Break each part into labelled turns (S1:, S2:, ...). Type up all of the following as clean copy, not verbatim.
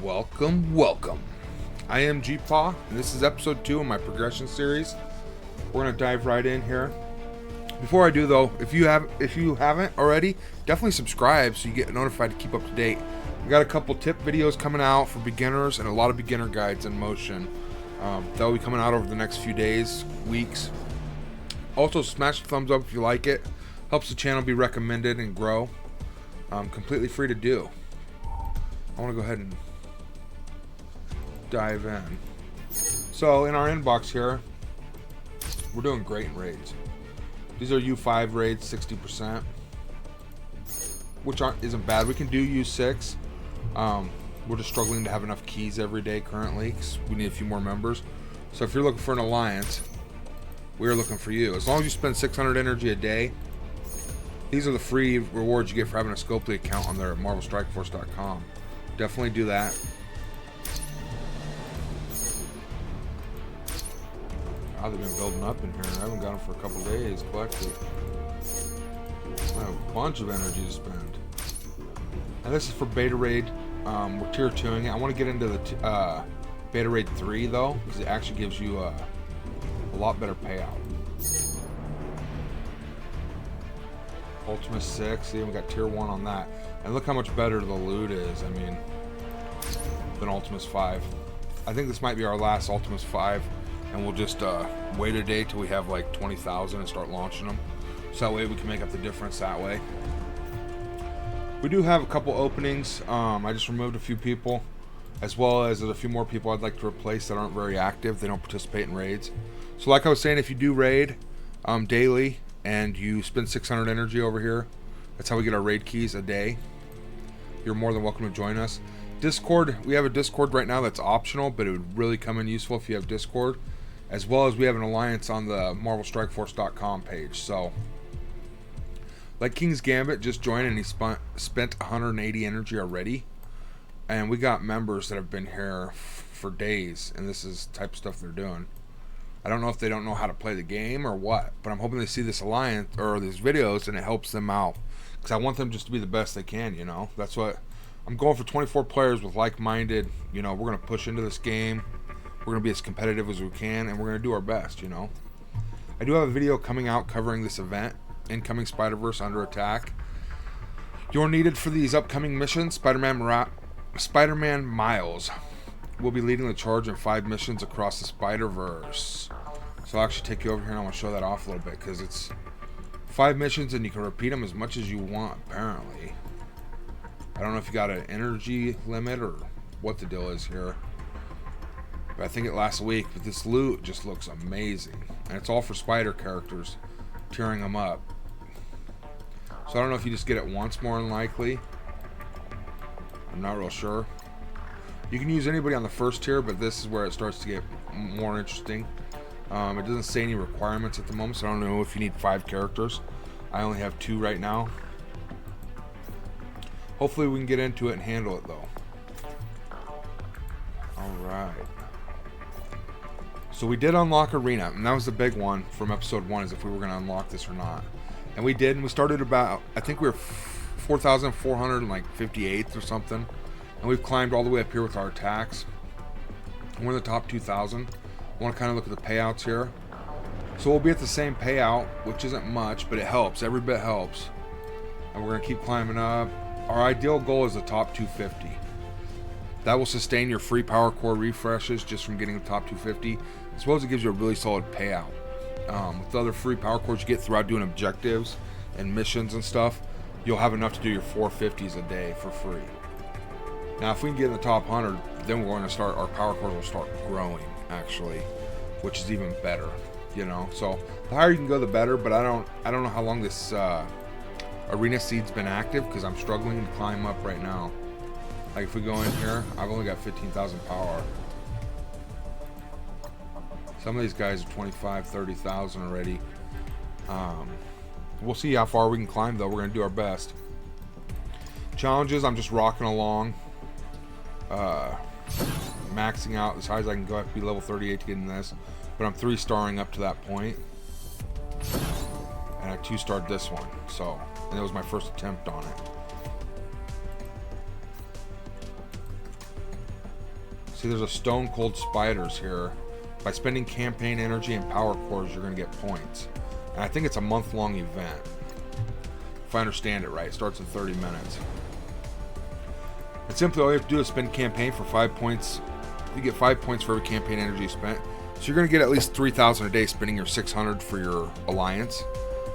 S1: Welcome. I am G-Paw, and this is episode 2 of my progression series. We're going to dive right in here. Before I do though, if you haven't already, definitely subscribe so you get notified to keep up to date. We got a couple tip videos coming out for beginners and a lot of beginner guides in motion. That'll be coming out over the next few days, weeks. Also, smash the thumbs up if you like it. Helps the channel be recommended and grow. Completely free to do. I want to go ahead and dive in. So in our inbox here, we're doing great in raids. These are U5 raids, 60%, which isn't bad. We can do U6. We're just struggling to have enough keys every day currently because we need a few more members. So if you're looking for an alliance, we're looking for you. As long as you spend 600 energy a day, these are the free rewards you get for having a Scopely account on there at marvelstrikeforce.com. Definitely do that. Wow, they've been building up in here. I haven't got them for a couple days collected. I have a bunch of energy to spend. And this is for Beta Raid. We're tier 2ing it. I want to get into the Beta Raid 3 though, because it actually gives you a lot better payout. Ultima 6, see, we got tier 1 on that. And look how much better the loot is, I mean, than Ultima's 5. I think this might be our last Ultima's 5, and we'll just wait a day till we have like 20,000 and start launching them. So that way we can make up the difference that way. We do have a couple openings. I just removed a few people, as well as there's a few more people I'd like to replace that aren't very active. They don't participate in raids. So like I was saying, if you do raid daily, and you spend 600 energy over here, that's how we get our raid keys a day. You're more than welcome to join us. Discord, we have a Discord right now that's optional, but it would really come in useful if you have Discord, as well as we have an alliance on the marvelstrikeforce.com page. So like King's Gambit just joined and he spent 180 energy already, and we got members that have been here for days, and this is the type of stuff they're doing. I don't know if they don't know how to play the game or what, but I'm hoping they see this alliance or these videos and it helps them out, because I want them just to be the best they can, you know. That's what I'm going for. 24 players with like-minded, you know. We're going to push into this game. We're going to be as competitive as we can, and we're going to do our best, you know. I do have a video coming out covering this event, Incoming Spider-Verse Under Attack. You're needed for these upcoming missions. Spider-Man Miles will be leading the charge in 5 missions across the Spider-Verse. So I'll actually take you over here and I want to show that off a little bit, because it's 5 missions and you can repeat them as much as you want, apparently. I don't know if you got an energy limit or what the deal is here, but I think it lasts a week. But this loot just looks amazing, and it's all for spider characters, tearing them up. So I don't know if you just get it once, more than likely. I'm not real sure. You can use anybody on the first tier, but this is where it starts to get more interesting. It doesn't say any requirements at the moment, so I don't know if you need 5 characters. I only have 2 right now. Hopefully we can get into it and handle it though. Alright. So we did unlock Arena, and that was the big one from episode 1, is if we were going to unlock this or not. And we did, and we started about, I think we were 4,458th or something. And we've climbed all the way up here with our attacks. We're in the top 2,000. I want to kind of look at the payouts here. So we'll be at the same payout, which isn't much, but it helps. Every bit helps. And we're going to keep climbing up. Our ideal goal is the top 250. That will sustain your free power core refreshes just from getting the top 250, as well as it gives you a really solid payout. With the other free power cores you get throughout doing objectives and missions and stuff, you'll have enough to do your 450s a day for free. Now, if we can get in the top 100, then we're going to start, our power core will start growing, actually, which is even better, you know. So the higher you can go, the better. But I don't know how long this arena seed's been active, because I'm struggling to climb up right now. Like if we go in here, I've only got 15,000 power. Some of these guys are 25, 30,000 already. We'll see how far we can climb though. We're going to do our best. Challenges, I'm just rocking along. Maxing out as high as I can go. I have to be level 38 to get in this, but I'm 3-starring up to that point, and I 2-starred this one. So, and it was my first attempt on it. See, there's a Stone Cold Spiders here. By spending campaign energy and power cores, you're going to get points. And I think it's a month-long event. If I understand it right, it starts in 30 minutes. And simply all you have to do is spend campaign for 5 points. You get 5 points for every campaign energy spent. So you're going to get at least 3,000 a day spending your 600 for your alliance.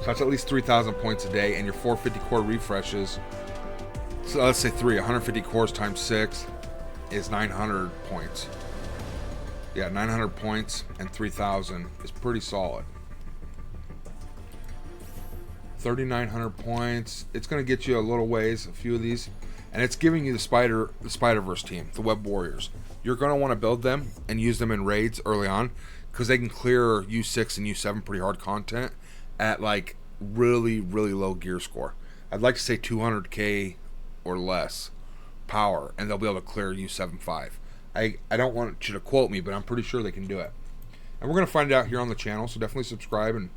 S1: So that's at least 3,000 points a day, and your 450 core refreshes. So let's say 150 cores times 6 is 900 points. Yeah, 900 points and 3,000 is pretty solid. 3,900 points. It's going to get you a little ways, a few of these. And it's giving you the Spider-Verse team, the Web Warriors. You're going to want to build them and use them in raids early on, because they can clear U6 and U7 pretty hard content at like really, really low gear score. I'd like to say 200k or less power, and they'll be able to clear U7.5. I don't want you to quote me, but I'm pretty sure they can do it. And we're going to find it out here on the channel, so definitely subscribe and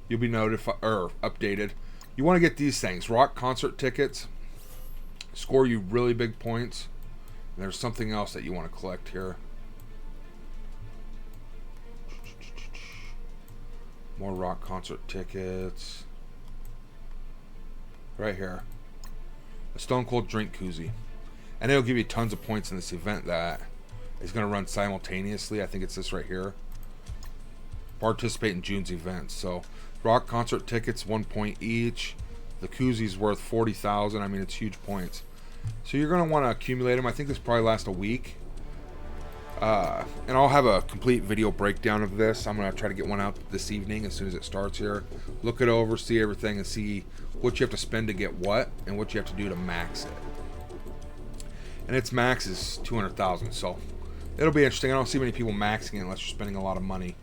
S1: you'll be notified or updated. You want to get these things: rock concert tickets, score you really big points. And there's something else that you want to collect here. More rock concert tickets. Right here. A Stone Cold drink koozie. And it'll give you tons of points in this event that is going to run simultaneously. I think it's this right here. Participate in June's events. So rock concert tickets, 1 point each. The koozie's worth 40,000. I mean, it's huge points. So you're going to want to accumulate them. I think this probably lasts a week. And I'll have a complete video breakdown of this. I'm going to try to get one out this evening as soon as it starts here. Look it over, see everything, and see what you have to spend to get what, and what you have to do to max it. And its max is 200,000, so it'll be interesting. I don't see many people maxing it unless you're spending a lot of money.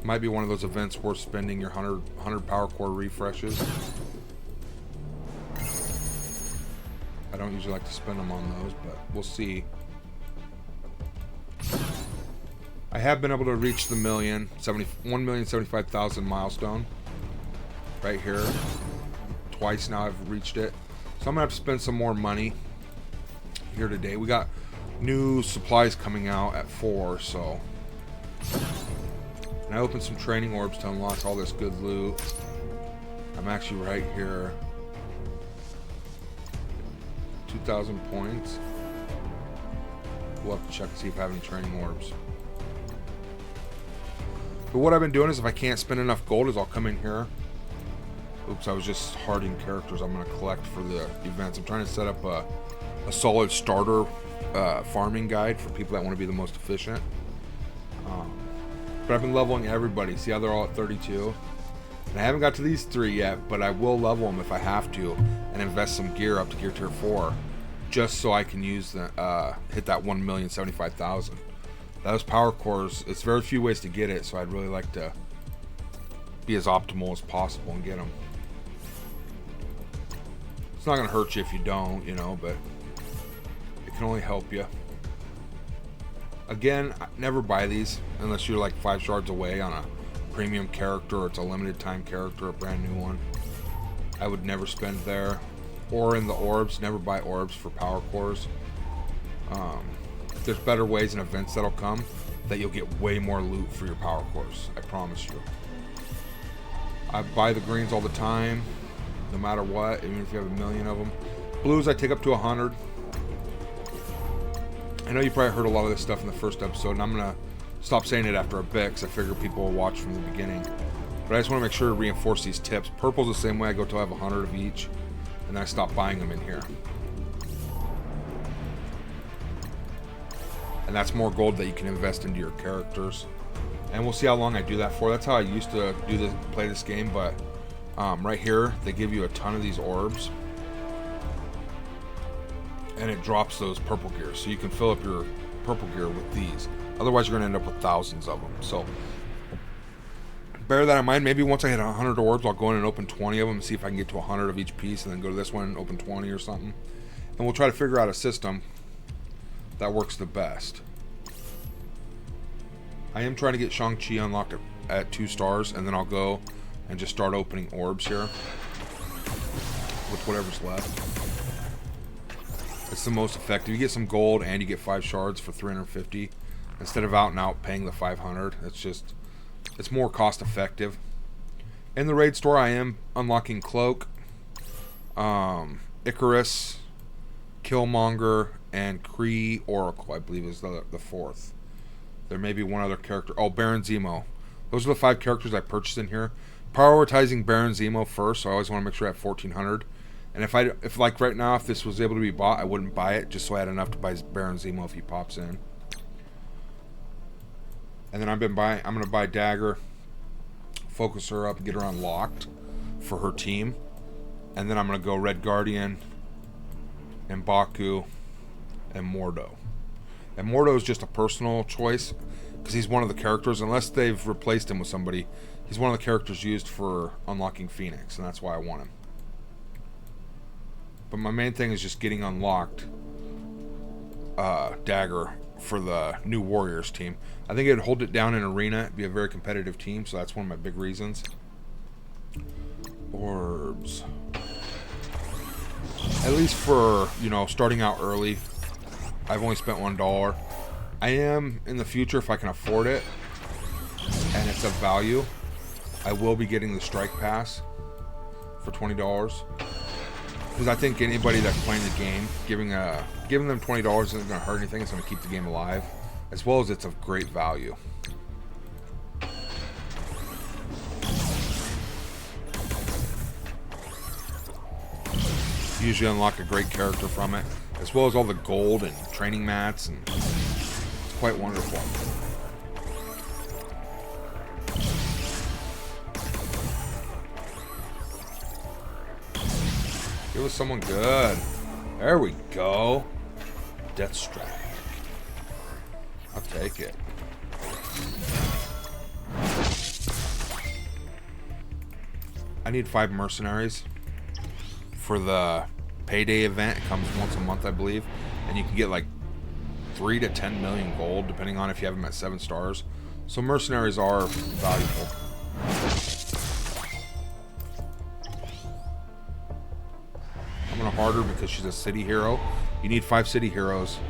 S1: Might be one of those events worth spending your 100 power core refreshes. I don't usually like to spend them on those, but we'll see. I have been able to reach the 1,075,000 milestone right here. Twice now I've reached it. So I'm going to have to spend some more money here today. We got new supplies coming out at 4, so... And I opened some training orbs to unlock all this good loot. I'm actually right here. 2,000 points. We'll have to check to see if I have any training orbs. But what I've been doing is, if I can't spend enough gold, is I'll come in here. Oops, I was just harding characters I'm going to collect for the events. I'm trying to set up a solid starter farming guide for people that want to be the most efficient. But I've been leveling everybody. See how they're all at 32? And I haven't got to these 3 yet, but I will level them if I have to and invest some gear up to gear tier 4, just so I can use the hit that 1,075,000. Those power cores, it's very few ways to get it, so I'd really like to be as optimal as possible and get them. It's not going to hurt you if you don't, you know, but it can only help you. Again, never buy these unless you're like 5 shards away on a premium character, or it's a limited time character, a brand new one. I would never spend there. Or in the orbs, never buy orbs for power cores. There's better ways and events that'll come that you'll get way more loot for your power cores. I promise you. I buy the greens all the time, no matter what, even if you have a million of them. Blues I take up to 100. I know you probably heard a lot of this stuff in the first episode, and I'm going to stop saying it after a bit because I figure people will watch from the beginning. But I just want to make sure to reinforce these tips. Purple's the same way. I go till I have 100 of each, and then I stop buying them in here. And that's more gold that you can invest into your characters. And we'll see how long I do that for. That's how I used to play this game, but right here, they give you a ton of these orbs. And it drops those purple gears, so you can fill up your purple gear with these. Otherwise, you're going to end up with thousands of them. So bear that in mind. Maybe once I hit 100 orbs, I'll go in and open 20 of them and see if I can get to 100 of each piece, and then go to this one and open 20 or something. And we'll try to figure out a system that works the best. I am trying to get Shang-Chi unlocked at 2 stars, and then I'll go and just start opening orbs here with whatever's left. It's the most effective. You get some gold and you get 5 shards for 350 instead of out and out paying the 500. It's more cost effective. In the raid store, I am unlocking Cloak, Icarus, Killmonger, and Kree Oracle, I believe is the 4th. There may be one other character. Oh, Baron Zemo. Those are the 5 characters I purchased in here. Prioritizing Baron Zemo first, so I always want to make sure I have 1400. And if like right now, if this was able to be bought, I wouldn't buy it, just so I had enough to buy Baron Zemo if he pops in. And then I'm gonna buy Dagger, focus her up, and get her unlocked for her team. And then I'm gonna go Red Guardian, and Baku, and Mordo. And Mordo is just a personal choice because he's one of the characters, unless they've replaced him with somebody, he's one of the characters used for unlocking Phoenix, and that's why I want him. But my main thing is just getting unlocked Dagger for the new Warriors team. I think it'd hold it down in Arena. It'd be a very competitive team, so that's one of my big reasons. Orbs. At least for, starting out early, I've only spent $1. I am, in the future, if I can afford it, and it's of value, I will be getting the Strike Pass for $20. Because I think anybody that's playing the game, giving them $20 isn't going to hurt anything. It's going to keep the game alive, as well as it's of great value. You usually unlock a great character from it, as well as all the gold and training mats, and it's quite wonderful. It was someone good. There we go. Deathstrike. I'll take it. I need 5 mercenaries for the payday event. It comes once a month, I believe. And you can get like 3 to 10 million gold, depending on if you have them at 7 stars. So mercenaries are valuable. I'm gonna hard her because she's a city hero. You need 5 city heroes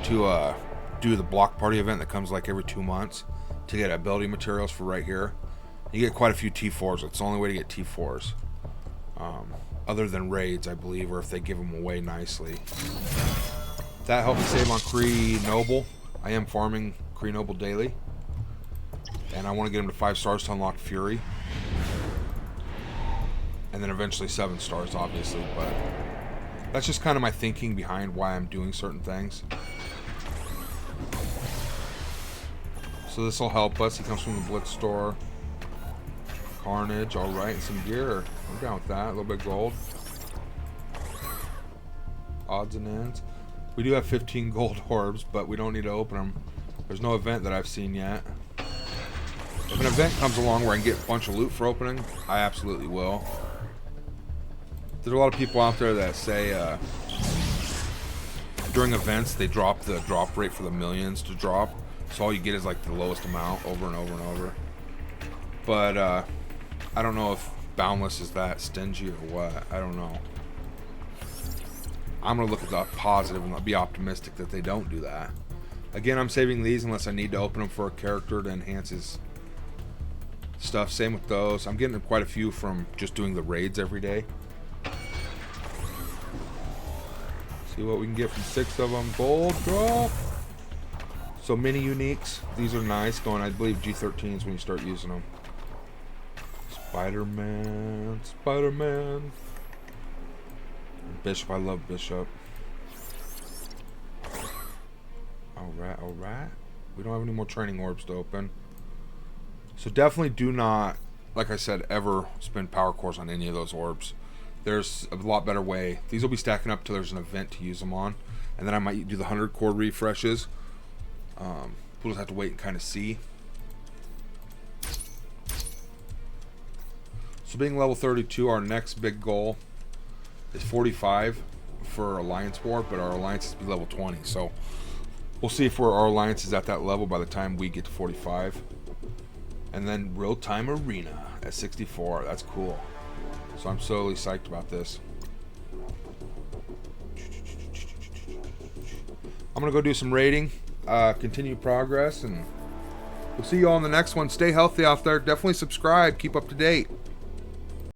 S1: to do the block party event that comes like every 2 months to get ability materials for right here. You get quite a few T4s. It's the only way to get T4s. Other than raids, I believe, or if they give them away nicely. That helped me save on Kree Noble. I am farming Kree Noble daily. And I want to get him to 5 stars to unlock Fury. And then eventually 7 stars, obviously, but that's just kind of my thinking behind why I'm doing certain things. So this will help us. He comes from the Blitz store. Carnage, alright, and some gear. I'm down with that. A little bit of gold. Odds and ends. We do have 15 gold orbs, but we don't need to open them. There's no event that I've seen yet. If an event comes along where I can get a bunch of loot for opening, I absolutely will. There's a lot of people out there that say during events they drop the drop rate for the millions to drop, so all you get is like the lowest amount over and over and over. But I don't know if Boundless is that stingy or what. I don't know. I'm gonna look at the positive and be optimistic that they don't do that. Again, I'm saving these unless I need to open them for a character to enhance his stuff. Same with those. I'm getting quite a few from just doing the raids every day. See what we can get from 6 of them. Gold drop. So mini uniques. These are nice. Going, I believe, G13s when you start using them. Spider-Man. Spider-Man. Bishop. I love Bishop. Alright, alright. We don't have any more training orbs to open. So definitely do not, like I said, ever spend power cores on any of those orbs. There's a lot better way. These will be stacking up till there's an event to use them on. And then I might do the 100 core refreshes. We'll just have to wait and kind of see. So being level 32, our next big goal is 45 for Alliance War, but our Alliance is to be level 20. So we'll see if our Alliance is at that level by the time we get to 45. And then real-time arena at 64. That's cool. So I'm solely psyched about this. I'm going to go do some raiding, continue progress, and we'll see you all in the next one. Stay healthy out there. Definitely subscribe. Keep up to date.